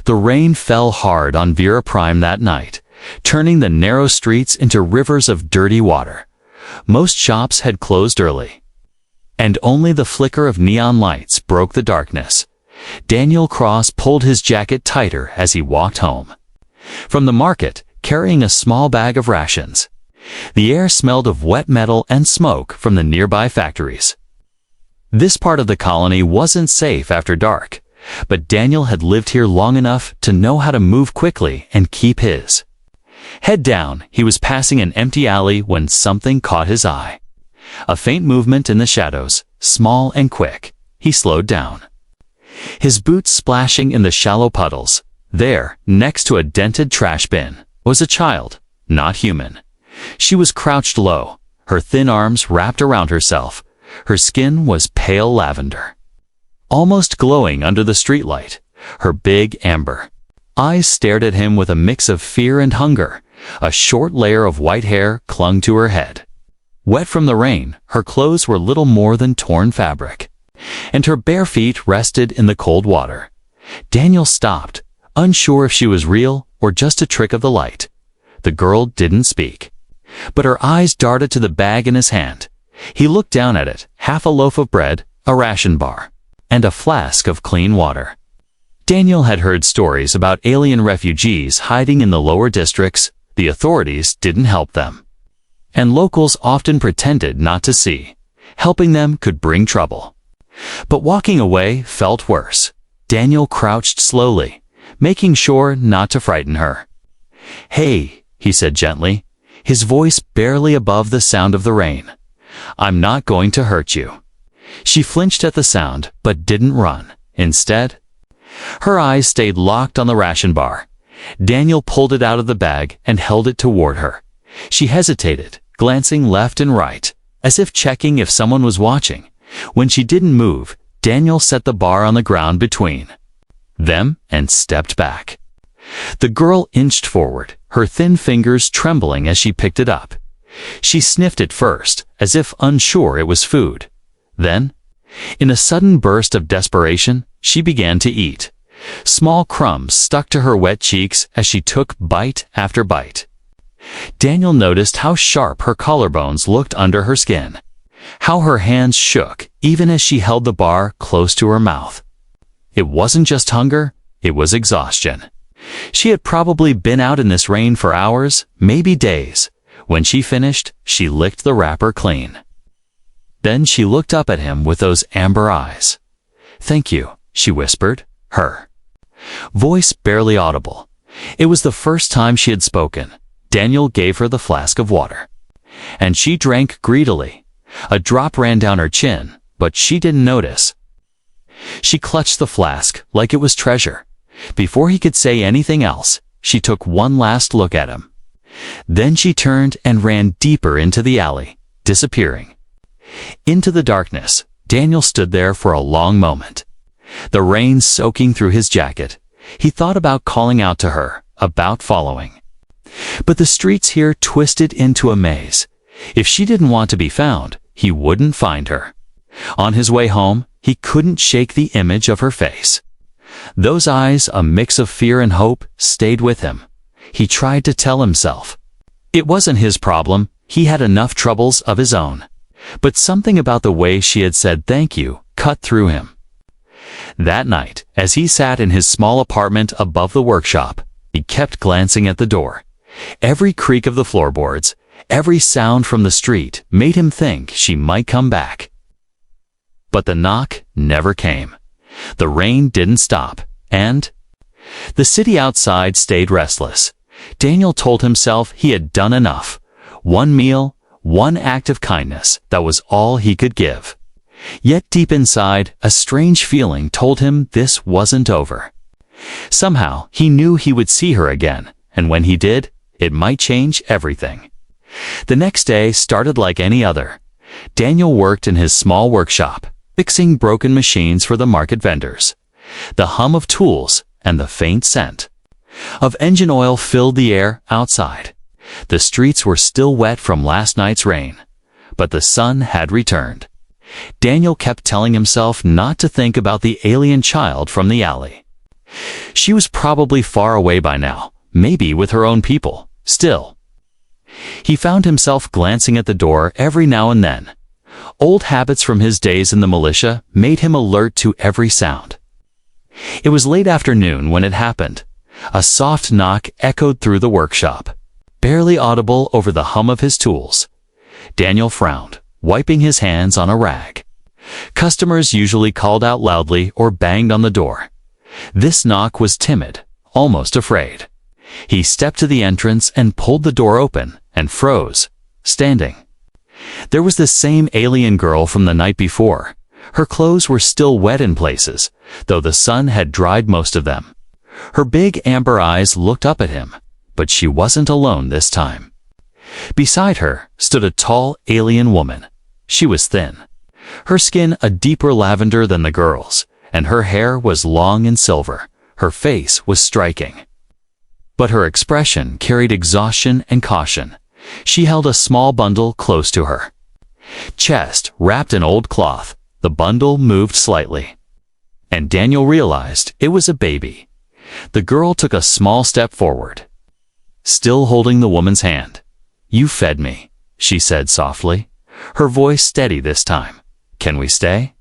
The rain fell hard on Vera Prime that night, turning the narrow streets into rivers of dirty water. Most shops had closed early, and only the flicker of neon lights broke the darkness. Daniel Cross pulled his jacket tighter as he walked home from the market, carrying a small bag of rations. The air smelled of wet metal and smoke from the nearby factories. This part of the colony wasn't safe after dark, but Daniel had lived here long enough to know how to move quickly and keep his head down. He was passing an empty alley when something caught his eye. A faint movement in the shadows, small and quick. He slowed down, his boots splashing in the shallow puddles. There, next to a dented trash bin, was a child, not human. She was crouched low, her thin arms wrapped around herself. Her skin was pale lavender, almost glowing under the streetlight. Her big amber eyes stared at him with a mix of fear and hunger. A short layer of white hair clung to her head. Wet from the rain, her clothes were little more than torn fabric, and her bare feet rested in the cold water. Daniel stopped, unsure if she was real or just a trick of the light. The girl didn't speak, but her eyes darted to the bag in his hand. He looked down at it, half a loaf of bread, a ration bar, and a flask of clean water. Daniel had heard stories about alien refugees hiding in the lower districts. The authorities didn't help them, and locals often pretended not to see. Helping them could bring trouble. But walking away felt worse. Daniel crouched slowly, making sure not to frighten her. "Hey," he said gently, his voice barely above the sound of the rain. "I'm not going to hurt you." She flinched at the sound, but didn't run. Instead, her eyes stayed locked on the ration bar. Daniel pulled it out of the bag and held it toward her. She hesitated, glancing left and right, as if checking if someone was watching. When she didn't move, Daniel set the bar on the ground between them and stepped back. The girl inched forward, her thin fingers trembling as she picked it up. She sniffed it first, as if unsure it was food. Then, in a sudden burst of desperation, she began to eat. Small crumbs stuck to her wet cheeks as she took bite after bite. Daniel noticed how sharp her collarbones looked under her skin, how her hands shook even as she held the bar close to her mouth. It wasn't just hunger, it was exhaustion. She had probably been out in this rain for hours, maybe days. When she finished, she licked the wrapper clean. Then she looked up at him with those amber eyes. "Thank you," she whispered, her voice barely audible. It was the first time she had spoken. Daniel gave her the flask of water, and she drank greedily. A drop ran down her chin, but she didn't notice. She clutched the flask like it was treasure. Before he could say anything else, she took one last look at him. Then she turned and ran deeper into the alley, disappearing into the darkness. Daniel stood there for a long moment, the rain soaking through his jacket. He thought about calling out to her, about following. But the streets here twisted into a maze. If she didn't want to be found, he wouldn't find her. On his way home, he couldn't shake the image of her face. Those eyes, a mix of fear and hope, stayed with him. He tried to tell himself it wasn't his problem. He had enough troubles of his own. But something about the way she had said thank you cut through him. That night, as he sat in his small apartment above the workshop, he kept glancing at the door. Every creak of the floorboards, every sound from the street made him think she might come back. But the knock never came. The rain didn't stop, and the city outside stayed restless. Daniel told himself he had done enough. One meal, one act of kindness, that was all he could give. Yet deep inside, a strange feeling told him this wasn't over. Somehow, he knew he would see her again, and when he did, it might change everything. The next day started like any other. Daniel worked in his small workshop, fixing broken machines for the market vendors. The hum of tools and the faint scent of engine oil filled the air outside. The streets were still wet from last night's rain, but the sun had returned. Daniel kept telling himself not to think about the alien child from the alley. She She was probably far away by now, maybe with her own people. Still, he found himself glancing at the door every now and then. Old habits from his days in the militia made him alert to every sound. It was late afternoon when it happened. A soft knock echoed through the workshop, barely audible over the hum of his tools. Daniel frowned, wiping his hands on a rag. Customers usually called out loudly or banged on the door. This knock was timid, almost afraid. He stepped to the entrance and pulled the door open, and froze, standing. There was the same alien girl from the night before. Her clothes were still wet in places, though the sun had dried most of them. Her big amber eyes looked up at him, but she wasn't alone this time. Beside her stood a tall alien woman. She was thin, her skin a deeper lavender than the girl's, and her hair was long and silver. Her face was striking, but her expression carried exhaustion and caution. She held a small bundle close to her chest, wrapped in old cloth. The bundle moved slightly, and Daniel realized it was a baby. The girl took a small step forward, still holding the woman's hand. "You fed me," she said softly, her voice steady this time. "Can we stay?"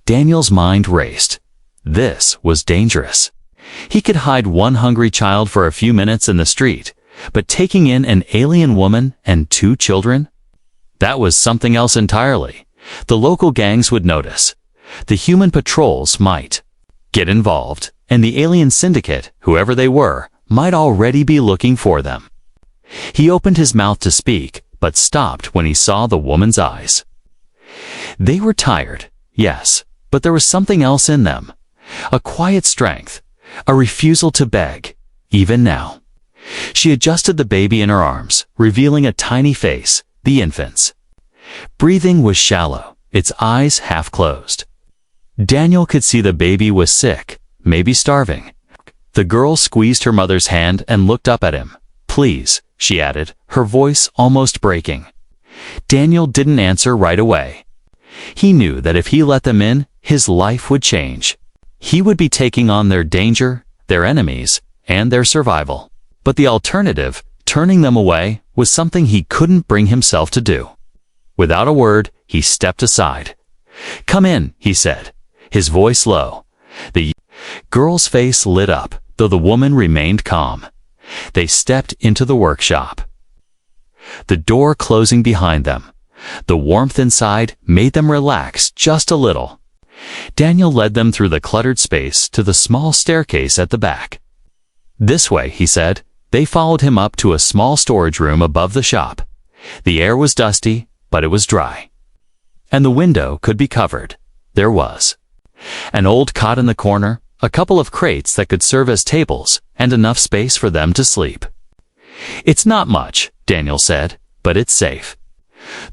Daniel's mind raced. This was dangerous. He could hide one hungry child for a few minutes in the street, but taking in an alien woman and 2 children? That was something else entirely. The local gangs would notice. The human patrols might get involved, and the alien syndicate, whoever they were, might already be looking for them. He opened his mouth to speak, but stopped when he saw the woman's eyes. They were tired, yes, but there was something else in them. A quiet strength, a refusal to beg, even now. She adjusted the baby in her arms, revealing a tiny face, the infant's. Breathing was shallow, its eyes half closed. Daniel could see the baby was sick, maybe starving. The girl squeezed her mother's hand and looked up at him. "Please," she added, her voice almost breaking. Daniel didn't answer right away. He knew that if he let them in, his life would change. He would be taking on their danger, their enemies, and their survival. But the alternative, turning them away, was something he couldn't bring himself to do. Without a word, he stepped aside. "Come in," he said, his voice low. The girl's face lit up, though the woman remained calm. They stepped into the workshop, the door closing behind them. The warmth inside made them relax just a little. Daniel led them through the cluttered space to the small staircase at the back. "This way," he said. They followed him up to a small storage room above the shop. The air was dusty, but it was dry, and the window could be covered. There was an old cot in the corner, a couple of crates that could serve as tables, and enough space for them to sleep. "It's not much," Daniel said, "but it's safe."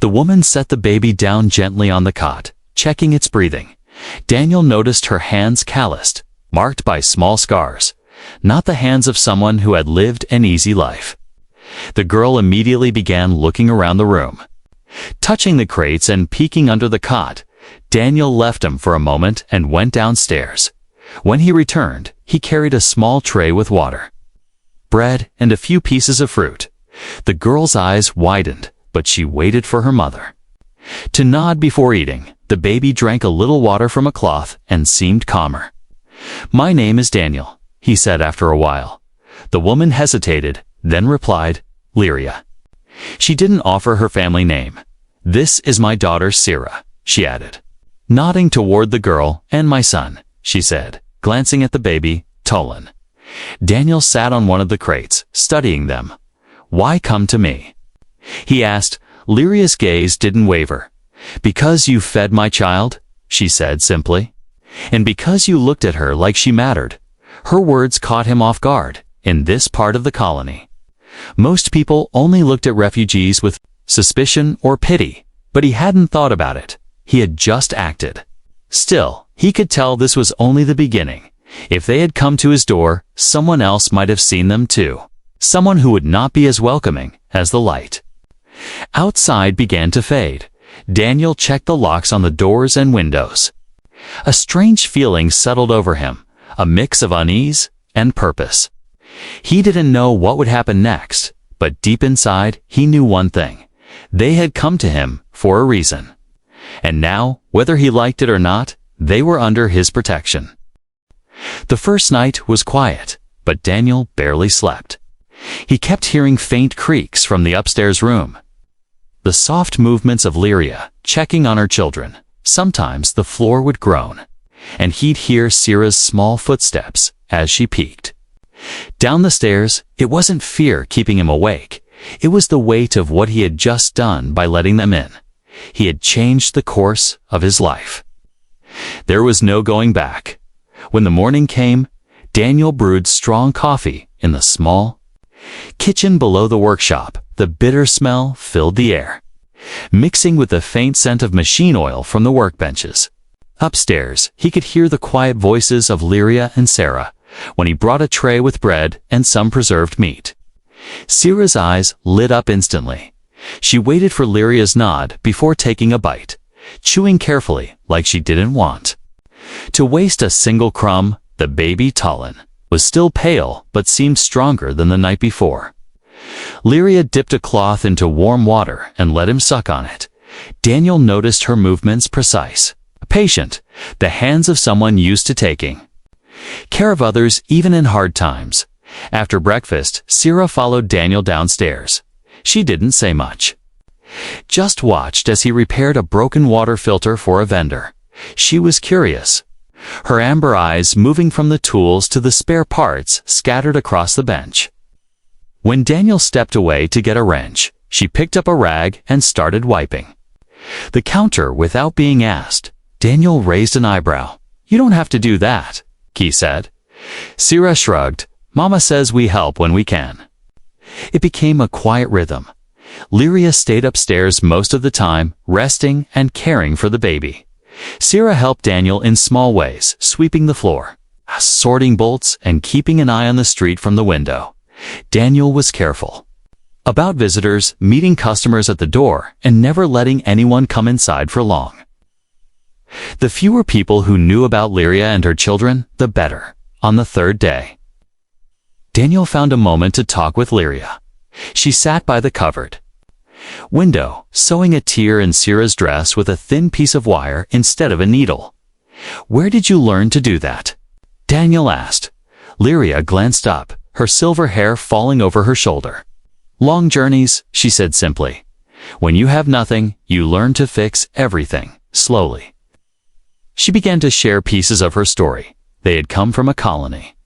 The woman set the baby down gently on the cot, checking its breathing. Daniel noticed her hands calloused, marked by small scars, not the hands of someone who had lived an easy life. The girl immediately began looking around the room, touching the crates and peeking under the cot. Daniel left him for a moment and went downstairs. When he returned, he carried a small tray with water, bread, and a few pieces of fruit. The girl's eyes widened, but she waited for her mother to nod before eating. The baby drank a little water from a cloth and seemed calmer. "My name is Daniel," he said after a while. The woman hesitated, then replied, "Lyria." She didn't offer her family name. "This is my daughter Syrah," she added, nodding toward the girl, "and my son," she said, glancing at the baby, Tolan. Daniel sat on one of the crates, studying them. "Why come to me?" he asked. Lyria's gaze didn't waver. "Because you fed my child," she said simply. "And because you looked at her like she mattered." Her words caught him off guard. In this part of the colony, most people only looked at refugees with suspicion or pity, but he hadn't thought about it. He had just acted. Still, he could tell this was only the beginning. If they had come to his door, someone else might have seen them too. Someone who would not be as welcoming as the light outside began to fade. Daniel checked the locks on the doors and windows. A strange feeling settled over him, a mix of unease, and purpose. He didn't know what would happen next, but deep inside, he knew one thing. They had come to him for a reason. And now, whether he liked it or not, they were under his protection. The first night was quiet, but Daniel barely slept. He kept hearing faint creaks from the upstairs room. The soft movements of Lyria, checking on her children. Sometimes the floor would groan, and he'd hear Syrah's small footsteps as she peeked. Down the stairs, it wasn't fear keeping him awake. It was the weight of what he had just done by letting them in. He had changed the course of his life. There was no going back. When the morning came, Daniel brewed strong coffee in the small kitchen below the workshop. The bitter smell filled the air, mixing with the faint scent of machine oil from the workbenches. Upstairs, he could hear the quiet voices of Lyria and Sarah when he brought a tray with bread and some preserved meat. Syrah's eyes lit up instantly. She waited for Lyria's nod before taking a bite, chewing carefully like she didn't want to waste a single crumb. The baby Talon was still pale but seemed stronger than the night before. Lyria dipped a cloth into warm water and let him suck on it. Daniel noticed her movements precise, patient, the hands of someone used to taking care of others even in hard times. After breakfast, Syrah followed Daniel downstairs. She didn't say much, just watched as he repaired a broken water filter for a vendor. She was curious, her amber eyes moving from the tools to the spare parts scattered across the bench. When Daniel stepped away to get a wrench, she picked up a rag and started wiping the counter without being asked. Daniel raised an eyebrow. "You don't have to do that," he said. Syrah shrugged. "Mama says we help when we can." It became a quiet rhythm. Lyria stayed upstairs most of the time, resting and caring for the baby. Syrah helped Daniel in small ways, sweeping the floor, sorting bolts, and keeping an eye on the street from the window. Daniel was careful about visitors, meeting customers at the door, and never letting anyone come inside for long. The fewer people who knew about Lyria and her children, the better. On the third day, Daniel found a moment to talk with Lyria. She sat by the covered window, sewing a tear in Syrah's dress with a thin piece of wire instead of a needle. "Where did you learn to do that?" Daniel asked. Lyria glanced up, her silver hair falling over her shoulder. "Long journeys," she said simply. "When you have nothing, you learn to fix everything, slowly." She began to share pieces of her story. They had come from a colony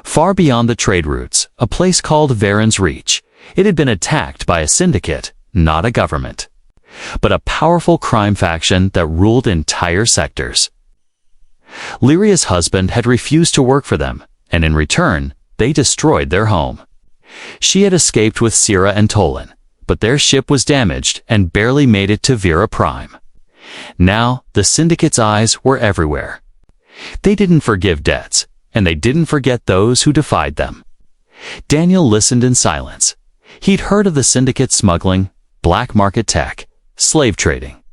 far beyond the trade routes, a place called Varen's Reach. It had been attacked by a syndicate, not a government, but a powerful crime faction that ruled entire sectors. Lyria's husband had refused to work for them, and in return, they destroyed their home. She had escaped with Syrah and Tolan, but their ship was damaged and barely made it to Vera Prime. Now, the syndicate's eyes were everywhere. They didn't forgive debts, and they didn't forget those who defied them. Daniel listened in silence. He'd heard of the syndicate smuggling, black market tech, slave trading.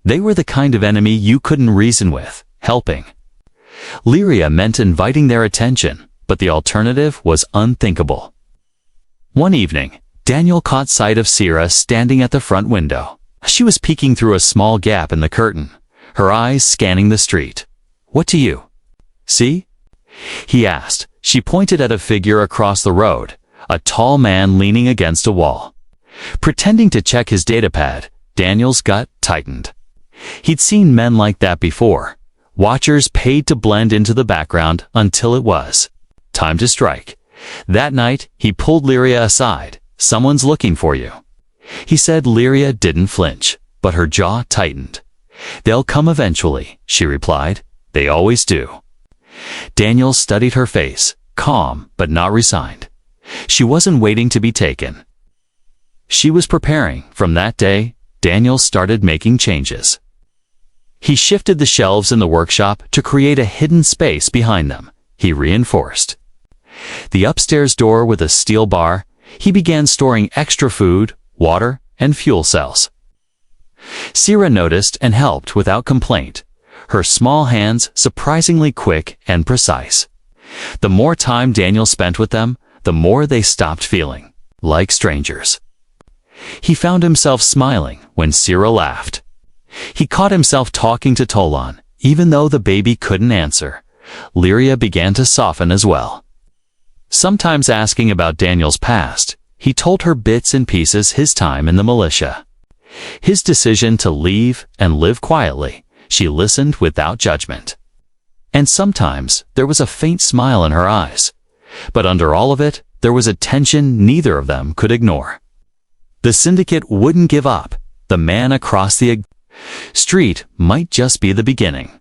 They were the kind of enemy you couldn't reason with, helping. Lyria meant inviting their attention, but the alternative was unthinkable. One evening, Daniel caught sight of Syrah standing at the front window. She was peeking through a small gap in the curtain, her eyes scanning the street. "What do you see?" he asked. She pointed at a figure across the road, a tall man leaning against a wall. Pretending to check his datapad, Daniel's gut tightened. He'd seen men like that before, watchers paid to blend into the background until it was time to strike. That night, he pulled Lyria aside. "Someone's looking for you," he said. Lyria didn't flinch, but her jaw tightened. "They'll come eventually," she replied. "They always do." Daniel studied her face, calm but not resigned. She wasn't waiting to be taken. She was preparing. From that day, Daniel started making changes. He shifted the shelves in the workshop to create a hidden space behind them. He reinforced the upstairs door with a steel bar. He began storing extra food, water, and fuel cells. Syrah noticed and helped without complaint, her small hands surprisingly quick and precise. The more time Daniel spent with them, the more they stopped feeling like strangers. He found himself smiling when Sira laughed. He caught himself talking to Tolan, even though the baby couldn't answer. Lyria began to soften as well. Sometimes asking about Daniel's past, he told her bits and pieces his time in the militia. His decision to leave and live quietly, she listened without judgment. And sometimes there was a faint smile in her eyes. But under all of it, there was a tension neither of them could ignore. The syndicate wouldn't give up. The man across the street might just be the beginning.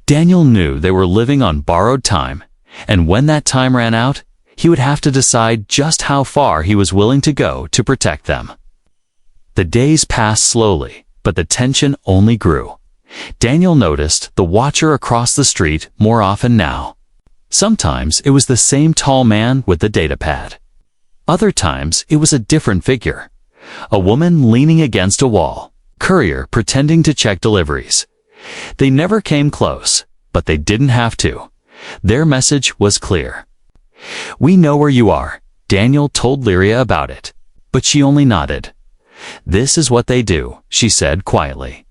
Daniel knew they were living on borrowed time, and when that time ran out, he would have to decide just how far he was willing to go to protect them. The days passed slowly, but the tension only grew. Daniel noticed the watcher across the street more often now. Sometimes it was the same tall man with the datapad. Other times it was a different figure. A woman leaning against a wall, courier pretending to check deliveries. They never came close, but they didn't have to. Their message was clear. "We know where you are," Daniel told Lyria about it, but she only nodded. "This is what they do," she said quietly.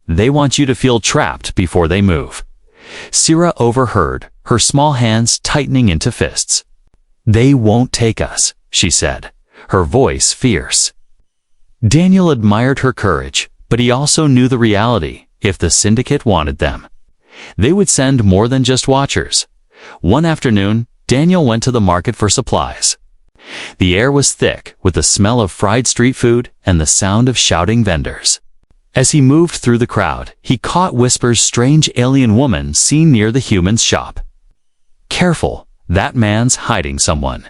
"They want you to feel trapped before they move." Sira overheard, her small hands tightening into fists. "They won't take us," she said, her voice fierce. Daniel admired her courage, but he also knew the reality. If the syndicate wanted them, they would send more than just watchers. One afternoon, Daniel went to the market for supplies. The air was thick with the smell of fried street food and the sound of shouting vendors. As he moved through the crowd, he caught Whisper's strange alien woman seen near the human's shop. Careful, that man's hiding someone.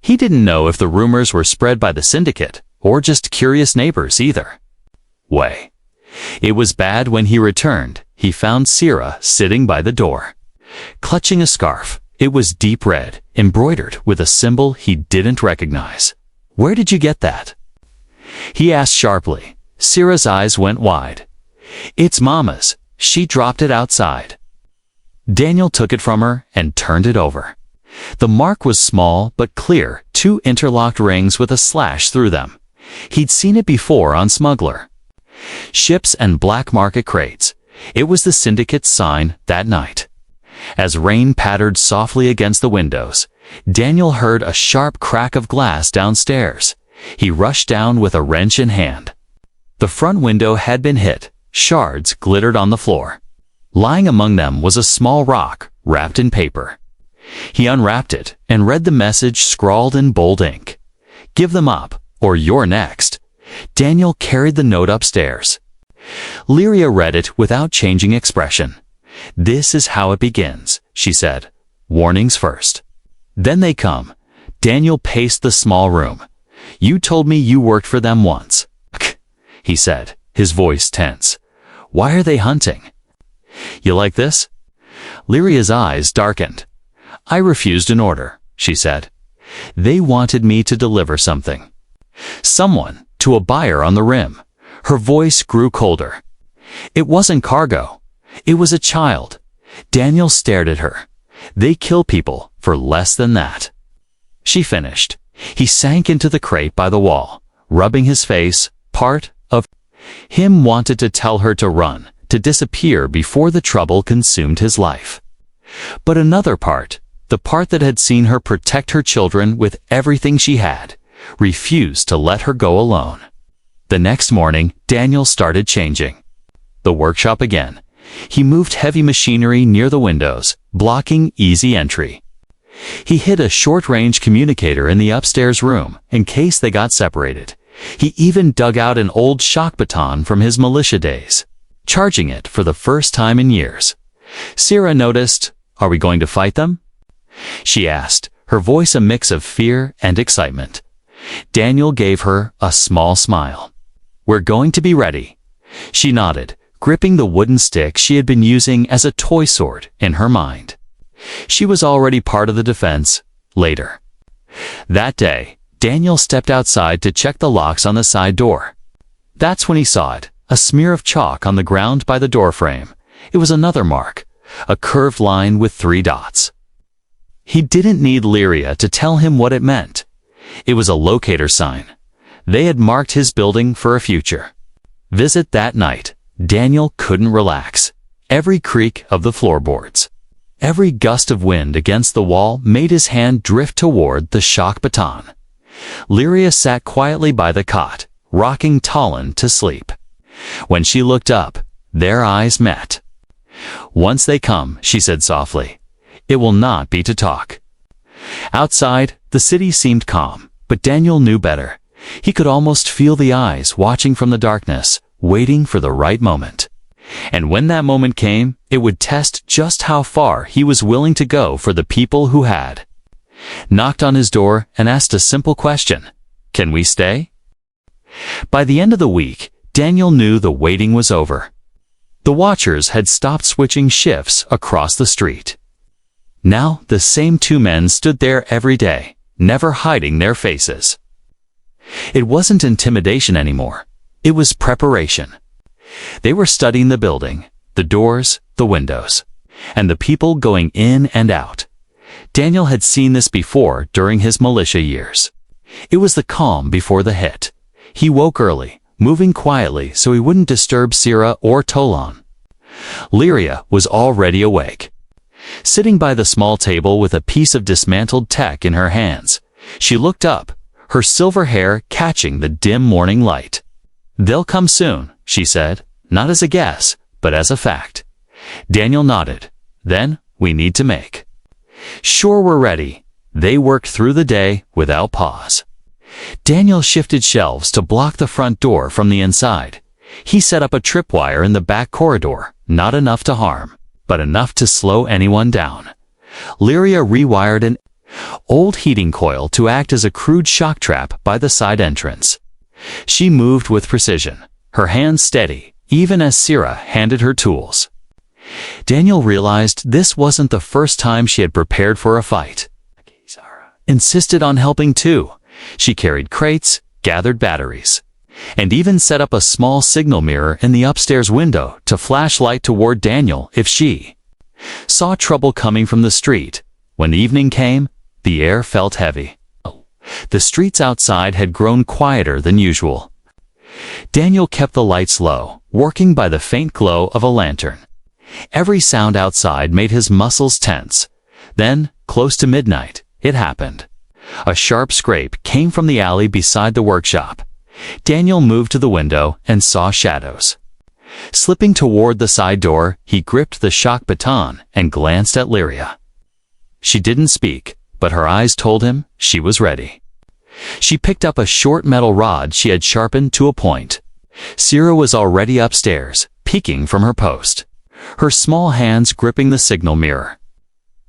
He didn't know if the rumors were spread by the syndicate or just curious neighbors either. Way. It was bad when he returned. He found Sira sitting by the door, clutching a scarf. It was deep red, embroidered with a symbol he didn't recognize. "Where did you get that?" he asked sharply. Sira's eyes went wide. "It's Mama's. She dropped it outside." Daniel took it from her and turned it over. The mark was small but clear, 2 interlocked rings with a slash through them. He'd seen it before on smuggler ships and black market crates. It was the syndicate's sign that night. As rain pattered softly against the windows, Daniel heard a sharp crack of glass downstairs. He rushed down with a wrench in hand. The front window had been hit. Shards glittered on the floor. Lying among them was a small rock wrapped in paper. He unwrapped it and read the message scrawled in bold ink. "Give them up, or you're next." Daniel carried the note upstairs. Lyria read it without changing expression. "This is how it begins," she said. "Warnings first. Then they come." Daniel paced the small room. "You told me you worked for them once," he said, his voice tense. "Why are they hunting?" "You like this?" Lyria's eyes darkened. "I refused an order," she said. "They wanted me to deliver something. Someone, to a buyer on the rim." Her voice grew colder. "It wasn't cargo. It was a child." Daniel stared at her. "They kill people for less than that." She finished. He sank into the crate by the wall, rubbing his face. Part of him wanted to tell her to run, to disappear before the trouble consumed his life. But another part, the part that had seen her protect her children with everything she had, refused to let her go alone. The next morning, Daniel started changing. The workshop again. He moved heavy machinery near the windows, blocking easy entry. He hid a short-range communicator in the upstairs room in case they got separated. He even dug out an old shock baton from his militia days, charging it for the first time in years. Sira noticed. "Are we going to fight them?" she asked, her voice a mix of fear and excitement. Daniel gave her a small smile. "We're going to be ready." She nodded, gripping the wooden stick she had been using as a toy sword in her mind. She was already part of the defense. Later that day, Daniel stepped outside to check the locks on the side door. That's when he saw it, a smear of chalk on the ground by the doorframe. It was another mark, a curved line with 3 dots. He didn't need Lyria to tell him what it meant. It was a locator sign. They had marked his building for a future visit that night. Daniel couldn't relax. Every creak of the floorboards, every gust of wind against the wall made his hand drift toward the shock baton. Lyria sat quietly by the cot, rocking Talon to sleep. When she looked up, their eyes met. "Once they come," she said softly, "it will not be to talk." Outside, the city seemed calm, but Daniel knew better. He could almost feel the eyes watching from the darkness, waiting for the right moment. And when that moment came, it would test just how far he was willing to go for the people who had knocked on his door and asked a simple question: "Can we stay?" By the end of the week, Daniel knew the waiting was over. The watchers had stopped switching shifts across the street. Now the same 2 men stood there every day, never hiding their faces. It wasn't intimidation anymore. It was preparation. They were studying the building, the doors, the windows, and the people going in and out. Daniel had seen this before during his militia years. It was the calm before the hit. He woke early, moving quietly so he wouldn't disturb Sira or Tolan. Lyria was already awake. Sitting by the small table with a piece of dismantled tech in her hands, she looked up, her silver hair catching the dim morning light. "They'll come soon," she said, not as a guess, but as a fact. Daniel nodded. "Then we need to make sure we're ready." They worked through the day without pause. Daniel shifted shelves to block the front door from the inside. He set up a tripwire in the back corridor, not enough to harm, but enough to slow anyone down. Lyria rewired an old heating coil to act as a crude shock trap by the side entrance. She moved with precision, her hands steady, even as Sira handed her tools. Daniel realized this wasn't the first time she had prepared for a fight. Sara insisted on helping too. She carried crates, gathered batteries, and even set up a small signal mirror in the upstairs window to flash light toward Daniel if she saw trouble coming from the street. When evening came, the air felt heavy. The streets outside had grown quieter than usual. Daniel kept the lights low, working by the faint glow of a lantern. Every sound outside made his muscles tense. Then, close to midnight, it happened. A sharp scrape came from the alley beside the workshop. Daniel moved to the window and saw shadows. Slipping toward the side door, he gripped the shock baton and glanced at Lyria. She didn't speak, but her eyes told him she was ready. She picked up a short metal rod she had sharpened to a point. Sira was already upstairs, peeking from her post, her small hands gripping the signal mirror.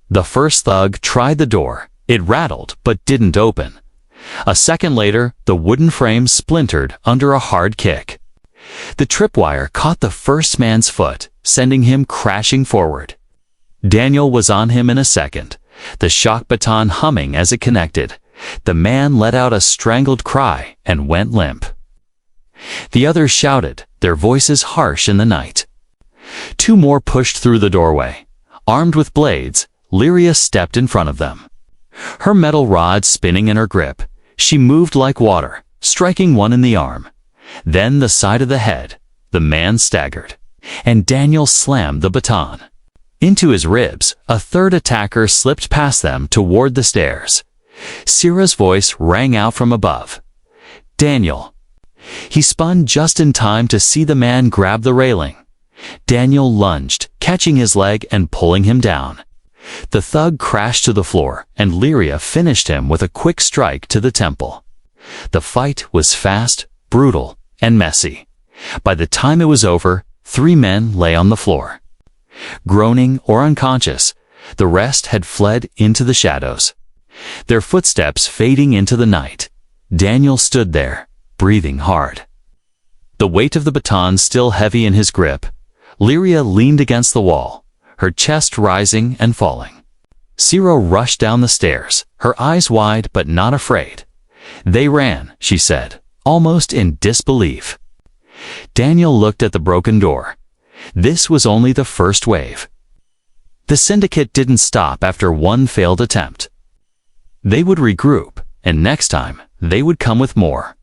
The first thug tried the door. It rattled but didn't open. A second later, the wooden frame splintered under a hard kick. The tripwire caught the first man's foot, sending him crashing forward. Daniel was on him in a second, the shock baton humming as it connected. The man let out a strangled cry and went limp. The others shouted, their voices harsh in the night. 2 more pushed through the doorway. Armed with blades, Lyria stepped in front of them. Her metal rod spinning in her grip, she moved like water, striking one in the arm. Then the side of the head. The man staggered, and Daniel slammed the baton into his ribs. A third attacker slipped past them toward the stairs. Sira's voice rang out from above. "Daniel." He spun just in time to see the man grab the railing. Daniel lunged, catching his leg and pulling him down. The thug crashed to the floor, and Lyria finished him with a quick strike to the temple. The fight was fast, brutal, and messy. By the time it was over, 3 men lay on the floor, groaning or unconscious. The rest had fled into the shadows, their footsteps fading into the night. Daniel stood there, breathing hard, the weight of the baton still heavy in his grip. Lyria leaned against the wall, her chest rising and falling. Sira rushed down the stairs, her eyes wide but not afraid. "They ran," she said, almost in disbelief. Daniel looked at the broken door. This was only the first wave. The syndicate didn't stop after one failed attempt. They would regroup, and next time, they would come with more.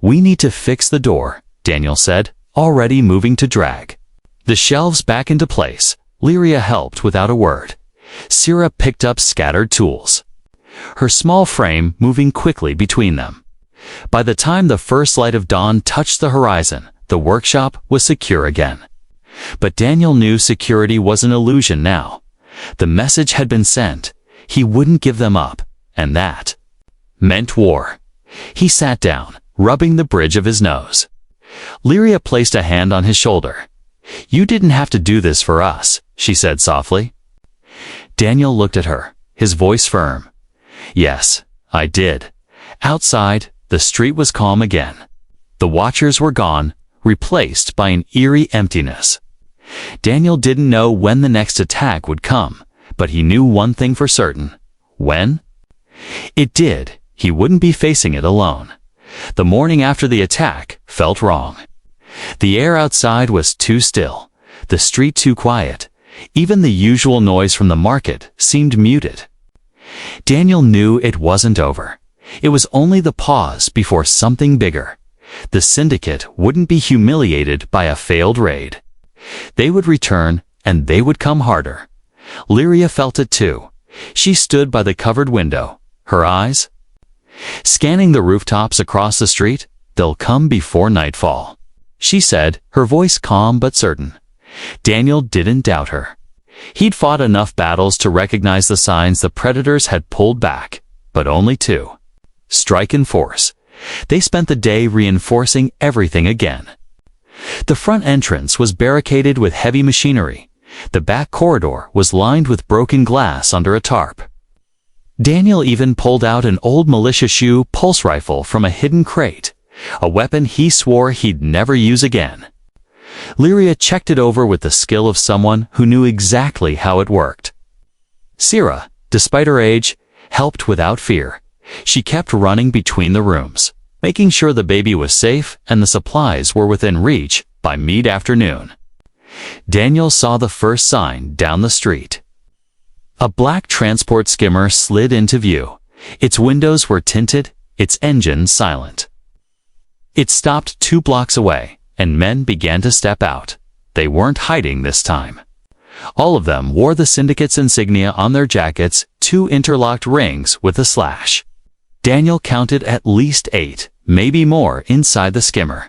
"We need to fix the door," Daniel said, already moving to drag the shelves back into place. Lyria helped without a word. Sira picked up scattered tools, her small frame moving quickly between them. By the time the first light of dawn touched the horizon, the workshop was secure again. But Daniel knew security was an illusion now. The message had been sent. He wouldn't give them up, and that meant war. He sat down, rubbing the bridge of his nose. Lyria placed a hand on his shoulder. "You didn't have to do this for us," she said softly. Daniel looked at her, his voice firm. "Yes, I did." Outside, the street was calm again. The watchers were gone, replaced by an eerie emptiness. Daniel didn't know when the next attack would come, but he knew one thing for certain. When it did, he wouldn't be facing it alone. The morning after the attack felt wrong. The air outside was too still, the street too quiet. Even the usual noise from the market seemed muted. Daniel knew it wasn't over. It was only the pause before something bigger. The syndicate wouldn't be humiliated by a failed raid. They would return, and they would come harder. Lyria felt it too. She stood by the covered window, her eyes scanning the rooftops across the street. "They'll come before nightfall," she said, her voice calm but certain. Daniel didn't doubt her. He'd fought enough battles to recognize the signs the predators had pulled back, but only to strike in force. They spent the day reinforcing everything again. The front entrance was barricaded with heavy machinery. The back corridor was lined with broken glass under a tarp. Daniel even pulled out an old militia shoe pulse rifle from a hidden crate, a weapon he swore he'd never use again. Lyria checked it over with the skill of someone who knew exactly how it worked. Sira, despite her age, helped without fear. She kept running between the rooms, making sure the baby was safe and the supplies were within reach by mid-afternoon. Daniel saw the first sign down the street. A black transport skimmer slid into view. Its windows were tinted, its engine silent. It stopped 2 blocks away, and men began to step out. They weren't hiding this time. All of them wore the syndicate's insignia on their jackets, 2 interlocked rings with a slash. Daniel counted at least 8, maybe more, inside the skimmer.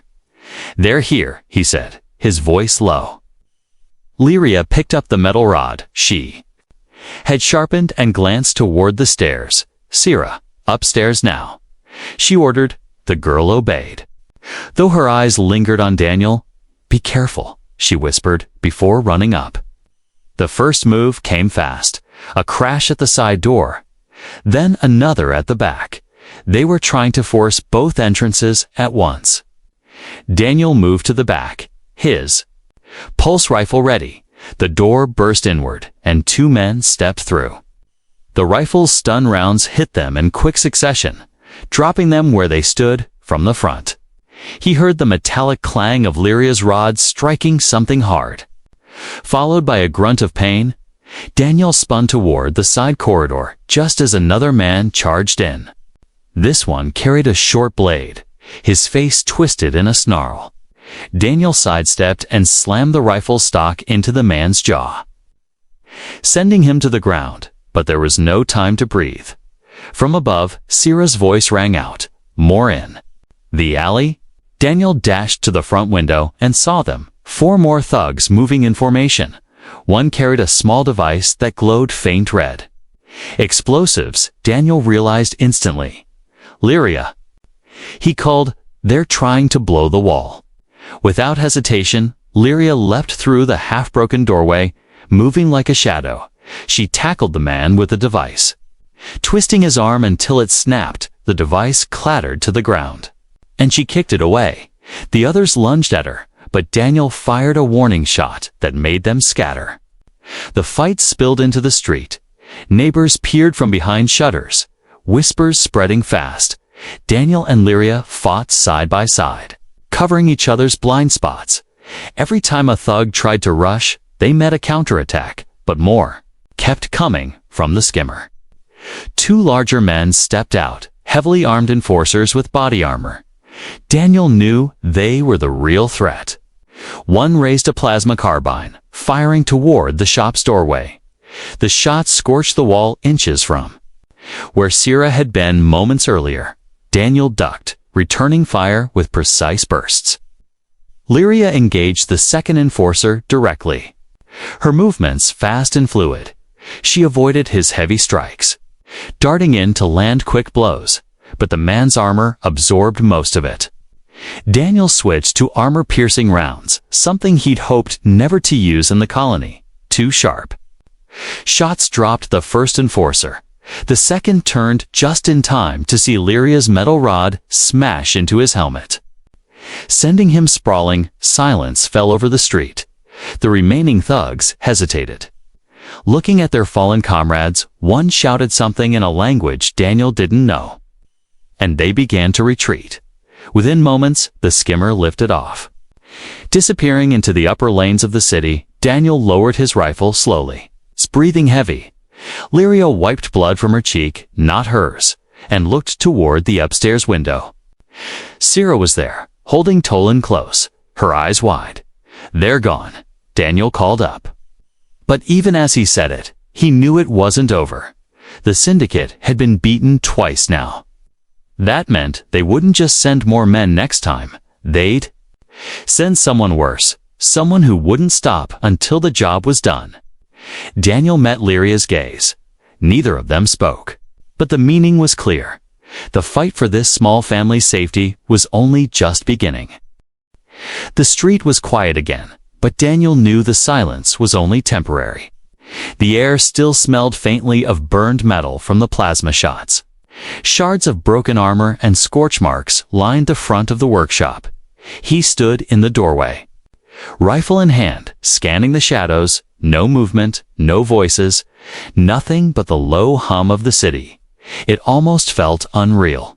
"They're here," he said, his voice low. Lyria picked up the metal rod she had sharpened and glanced toward the stairs. "Sira, upstairs now," she ordered. The girl obeyed, though her eyes lingered on Daniel. "Be careful," she whispered before running up. The first move came fast, a crash at the side door, then another at the back. They were trying to force both entrances at once. Daniel moved to the back, his pulse rifle ready. The door burst inward, and 2 men stepped through. The rifle's stun rounds hit them in quick succession, dropping them where they stood from the front. He heard the metallic clang of Lyria's rod striking something hard. Followed by a grunt of pain, Daniel spun toward the side corridor just as another man charged in. This one carried a short blade, his face twisted in a snarl. Daniel sidestepped and slammed the rifle stock into the man's jaw, sending him to the ground, but there was no time to breathe. From above, Sira's voice rang out, "More in the alley?" Daniel dashed to the front window and saw them, 4 more thugs moving in formation. One carried a small device that glowed faint red. Explosives, Daniel realized instantly. "Lyria," he called, "they're trying to blow the wall." Without hesitation, Lyria leapt through the half-broken doorway, moving like a shadow. She tackled the man with the device. Twisting his arm until it snapped, the device clattered to the ground, and she kicked it away. The others lunged at her, but Daniel fired a warning shot that made them scatter. The fight spilled into the street. Neighbors peered from behind shutters, whispers spreading fast. Daniel and Lyria fought side by side, covering each other's blind spots. Every time a thug tried to rush, they met a counterattack, but more kept coming from the skimmer. Two larger men stepped out, heavily armed enforcers with body armor. Daniel knew they were the real threat. One raised a plasma carbine, firing toward the shop's doorway. The shot scorched the wall inches from where Sierra had been moments earlier. Daniel ducked, returning fire with precise bursts. Lyria engaged the second enforcer directly. Her movements fast and fluid. She avoided his heavy strikes, darting in to land quick blows, but the man's armor absorbed most of it. Daniel switched to armor-piercing rounds, something he'd hoped never to use in the colony. Too sharp. Shots dropped the first enforcer. The second turned just in time to see Lyria's metal rod smash into his helmet. Sending him sprawling, silence fell over the street. The remaining thugs hesitated. Looking at their fallen comrades, one shouted something in a language Daniel didn't know. And they began to retreat. Within moments, the skimmer lifted off. Disappearing into the upper lanes of the city, Daniel lowered his rifle slowly, breathing heavy. Lyria wiped blood from her cheek, not hers, and looked toward the upstairs window. Sierra was there, holding Tolan close, her eyes wide. "They're gone," Daniel called up. But even as he said it, he knew it wasn't over. The syndicate had been beaten twice now. That meant they wouldn't just send more men next time. They'd send someone worse, someone who wouldn't stop until the job was done. Daniel met Lyria's gaze. Neither of them spoke, but the meaning was clear. The fight for this small family's safety was only just beginning. The street was quiet again, but Daniel knew the silence was only temporary. The air still smelled faintly of burned metal from the plasma shots. Shards of broken armor and scorch marks lined the front of the workshop. He stood in the doorway, rifle in hand, scanning the shadows. No movement, no voices, nothing but the low hum of the city. It almost felt unreal.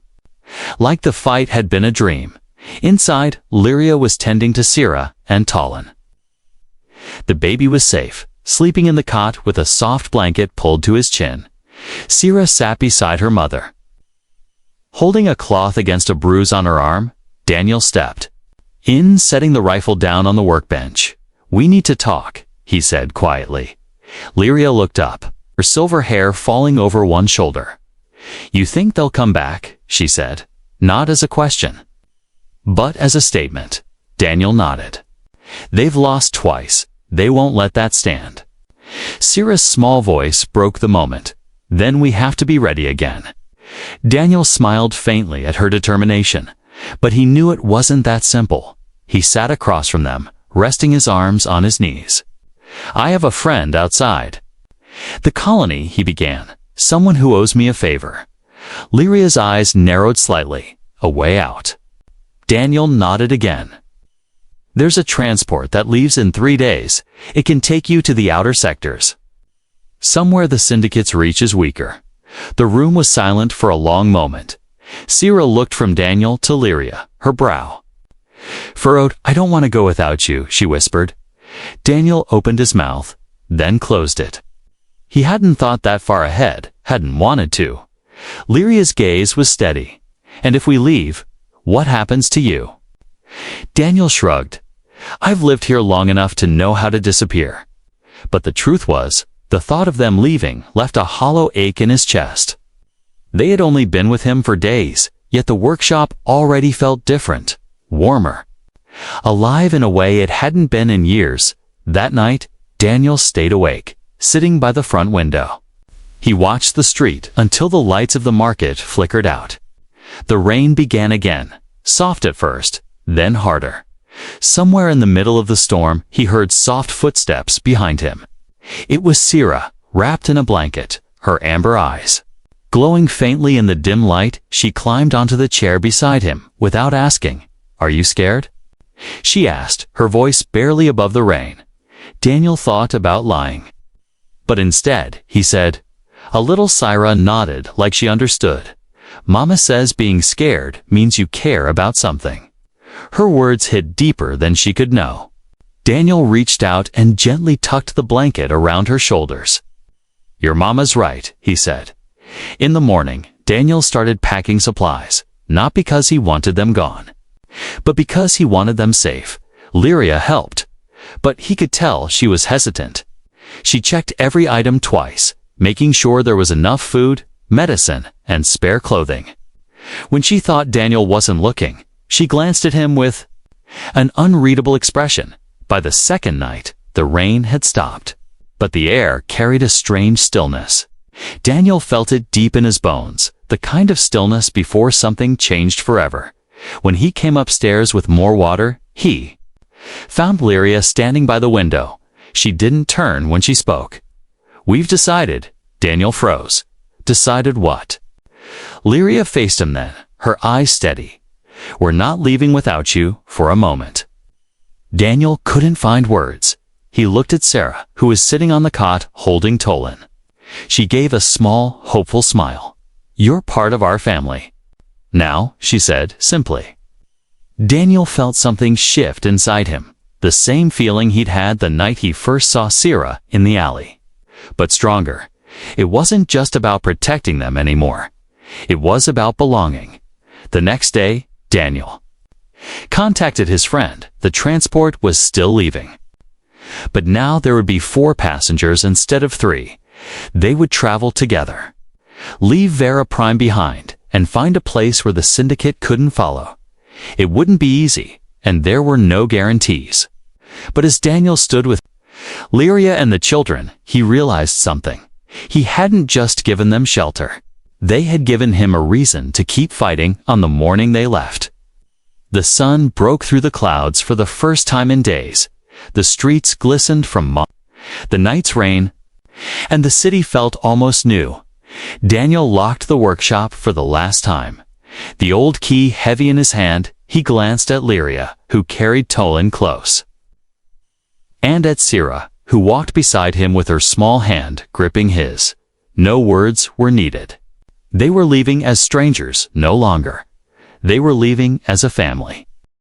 Like the fight had been a dream. Inside, Lyria was tending to Sierra and Tolan. The baby was safe, sleeping in the cot with a soft blanket pulled to his chin. Sierra sat beside her mother. Holding a cloth against a bruise on her arm, Daniel stepped in, setting the rifle down on the workbench. "We need to talk," he said quietly. Lyria looked up, her silver hair falling over one shoulder. "You think they'll come back?" she said, not as a question, but as a statement. Daniel nodded. "They've lost twice. They won't let that stand." Sierra's small voice broke the moment. "Then we have to be ready again." Daniel smiled faintly at her determination, but he knew it wasn't that simple. He sat across from them, resting his arms on his knees. "I have a friend outside the colony," he began. "Someone who owes me a favor." Lyria's eyes narrowed slightly. "A way out." Daniel nodded again. "There's a transport that leaves in 3 days. It can take you to the outer sectors, somewhere the syndicate's reach is weaker." The room was silent for a long moment. Sierra looked from Daniel to Lyria, her brow furrowed. "I don't want to go without you," she whispered. Daniel opened his mouth, then closed it. He hadn't thought that far ahead, hadn't wanted to. Lyria's gaze was steady. "And if we leave, what happens to you?" Daniel shrugged. "I've lived here long enough to know how to disappear." But the truth was, the thought of them leaving left a hollow ache in his chest. They had only been with him for days, yet the workshop already felt different, warmer, alive in a way it hadn't been in years. That night, Daniel stayed awake, sitting by the front window. He watched the street until the lights of the market flickered out. The rain began again, soft at first, then harder. Somewhere in the middle of the storm, he heard soft footsteps behind him. It was Sierra, wrapped in a blanket, her amber eyes glowing faintly in the dim light. She climbed onto the chair beside him, without asking, "Are you scared?" she asked, her voice barely above the rain. Daniel thought about lying, but instead, he said, a little. Sierra nodded like she understood. "Mama says being scared means you care about something." Her words hit deeper than she could know. Daniel reached out and gently tucked the blanket around her shoulders. "Your mama's right," he said. In the morning, Daniel started packing supplies, not because he wanted them gone, but because he wanted them safe. Lyria helped, but he could tell she was hesitant. She checked every item twice, making sure there was enough food, medicine, and spare clothing. When she thought Daniel wasn't looking, she glanced at him with an unreadable expression. By the second night, the rain had stopped, but the air carried a strange stillness. Daniel felt it deep in his bones, the kind of stillness before something changed forever. When he came upstairs with more water, he found Lyria standing by the window. She didn't turn when she spoke. "We've decided." Daniel froze. "Decided what?" Lyria faced him then, her eyes steady. "We're not leaving without you for a moment." Daniel couldn't find words. He looked at Sarah, who was sitting on the cot holding Tolan. She gave a small, hopeful smile. "You're part of our family now," she said simply. Daniel felt something shift inside him, the same feeling he'd had the night he first saw Sarah in the alley. But stronger. It wasn't just about protecting them anymore. It was about belonging. The next day, Daniel contacted his friend. The transport was still leaving. But now there would be 4 passengers instead of 3. They would travel together, leave Vera Prime behind, and find a place where the Syndicate couldn't follow. It wouldn't be easy, and there were no guarantees. But as Daniel stood with Lyria and the children, he realized something. He hadn't just given them shelter. They had given him a reason to keep fighting on the morning they left. The sun broke through the clouds for the first time in days. The streets glistened from the night's rain, and the city felt almost new. Daniel locked the workshop for the last time. The old key heavy in his hand, he glanced at Lyria, who carried Tolan close, and at Sarah, who walked beside him with her small hand gripping his. No words were needed. They were leaving as strangers no longer. They were leaving as a family.